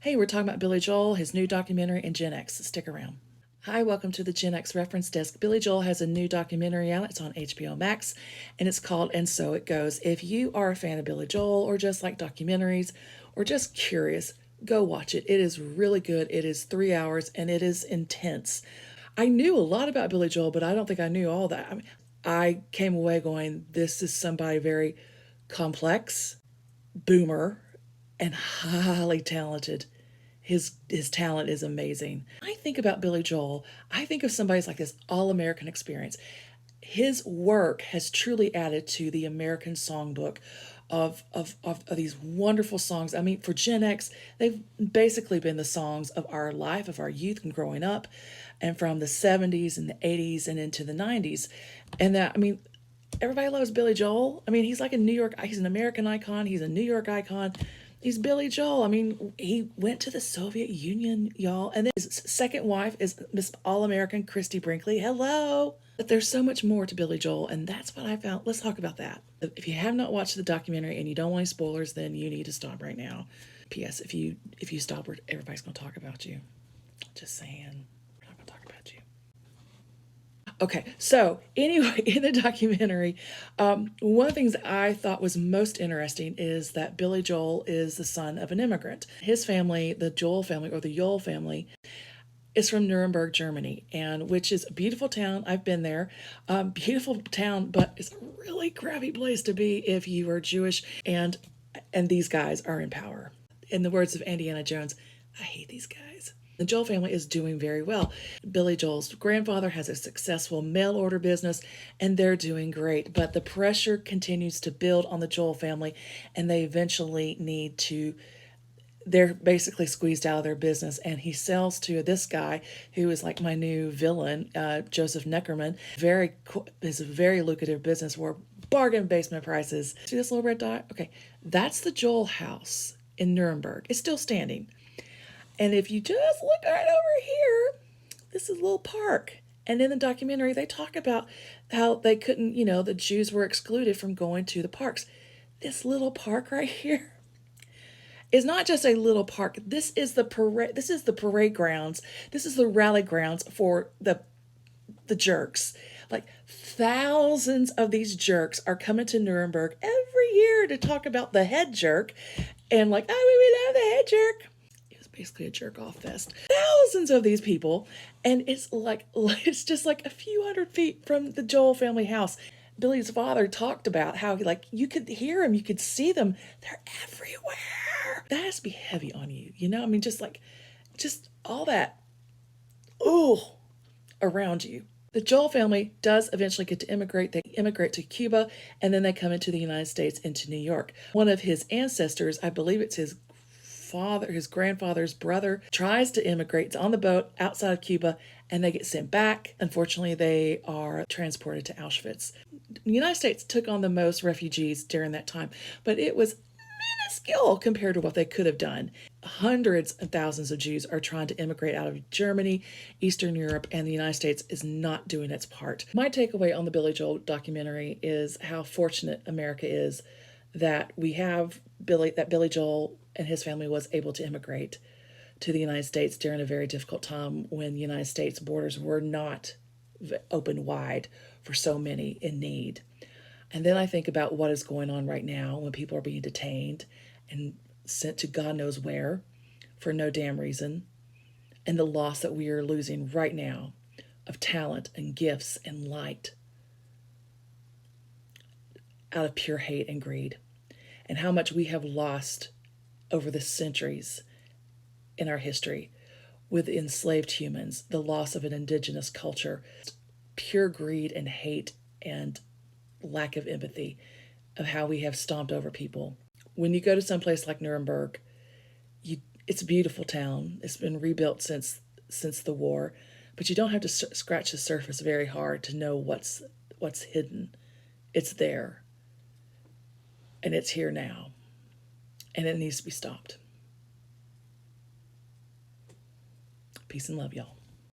Hey, we're talking about Billy Joel, his new documentary, and Gen X. Stick around. Hi, welcome to the Gen X Reference Desk. Billy Joel has a new documentary out. It's on HBO Max, and it's called And So It Goes. If you are a fan of Billy Joel, or just like documentaries, or just curious, go watch it. It is really good. It is 3 hours, and it is intense. I knew a lot about Billy Joel, but I don't think I knew all that. I came away going, this is somebody very complex, boomer, and highly talented. His talent is amazing. I think about Billy Joel, I think of somebody's like this all-American experience. His work has truly added to the American songbook of these wonderful songs. I mean, for Gen X, they've basically been the songs of our life, of our youth and growing up, and from the 70s and the 80s and into the 90s. And that, I mean, everybody loves Billy Joel. I mean, he's like a New York, he's an American icon, he's a New York icon. He's Billy Joel. I mean, he went to the Soviet Union, y'all. And then his second wife is Miss All American Christy Brinkley. Hello. But there's so much more to Billy Joel, and that's what I found. Let's talk about that. If you have not watched the documentary and you don't want any spoilers, then you need to stop right now. P.S. If you stop, everybody's going to talk about you. Just saying, we're not going to talk about you. Okay, so anyway, in the documentary, one of the things I thought was most interesting is that Billy Joel is the son of an immigrant. His family, the Joel family or the Joel family, is from Nuremberg, Germany, and which is a beautiful town. I've been there. Beautiful town, but it's a really crappy place to be if you are Jewish and these guys are in power. In the words of Indiana Jones, I hate these guys. The Joel family is doing very well. Billy Joel's grandfather has a successful mail order business, and they're doing great. But the pressure continues to build on the Joel family, and they eventually need to. They're basically squeezed out of their business, and he sells to this guy who is like my new villain, Joseph Neckerman. Is a very lucrative business where bargain basement prices. See this little red dot? Okay, that's the Joel house in Nuremberg. It's still standing. And if you just look right over here, this is a little park. And in the documentary, they talk about how they couldn't, the Jews were excluded from going to the parks. This little park right here is not just a little park. This is the parade. This is the parade grounds. This is the rally grounds for the jerks. Like thousands of these jerks are coming to Nuremberg every year to talk about the head jerk, and like, oh, we love the head jerk. Basically a jerk off fest. Thousands of these people, and it's just like a few hundred feet from the Joel family house. Billy's father talked about how you could hear them, you could see them. They're everywhere. That has to be heavy on you, I mean, just all that, oh, around you. The Joel family does eventually get to immigrate. They immigrate to Cuba, and then they come into the United States, into New York. One of his ancestors, I believe it's his grandfather's brother, tries to immigrate on the boat outside of Cuba, and they get sent back. Unfortunately, they are transported to Auschwitz. The United States took on the most refugees during that time, but it was minuscule compared to what they could have done. Hundreds of thousands of Jews are trying to immigrate out of Germany, Eastern Europe, and the United States is not doing its part. My takeaway on the Billy Joel documentary is how fortunate America is that we have Billy Joel and his family was able to immigrate to the United States during a very difficult time when the United States borders were not open wide for so many in need. And then I think about what is going on right now when people are being detained and sent to God knows where for no damn reason, and the loss that we are losing right now of talent and gifts and light out of pure hate and greed, and how much we have lost over the centuries in our history with enslaved humans, the loss of an indigenous culture, pure greed and hate and lack of empathy of how we have stomped over people. When you go to some place like Nuremberg, it's a beautiful town. It's been rebuilt since the war, but you don't have to scratch the surface very hard to know what's hidden. It's there, and it's here now, and it needs to be stopped. Peace and love, y'all.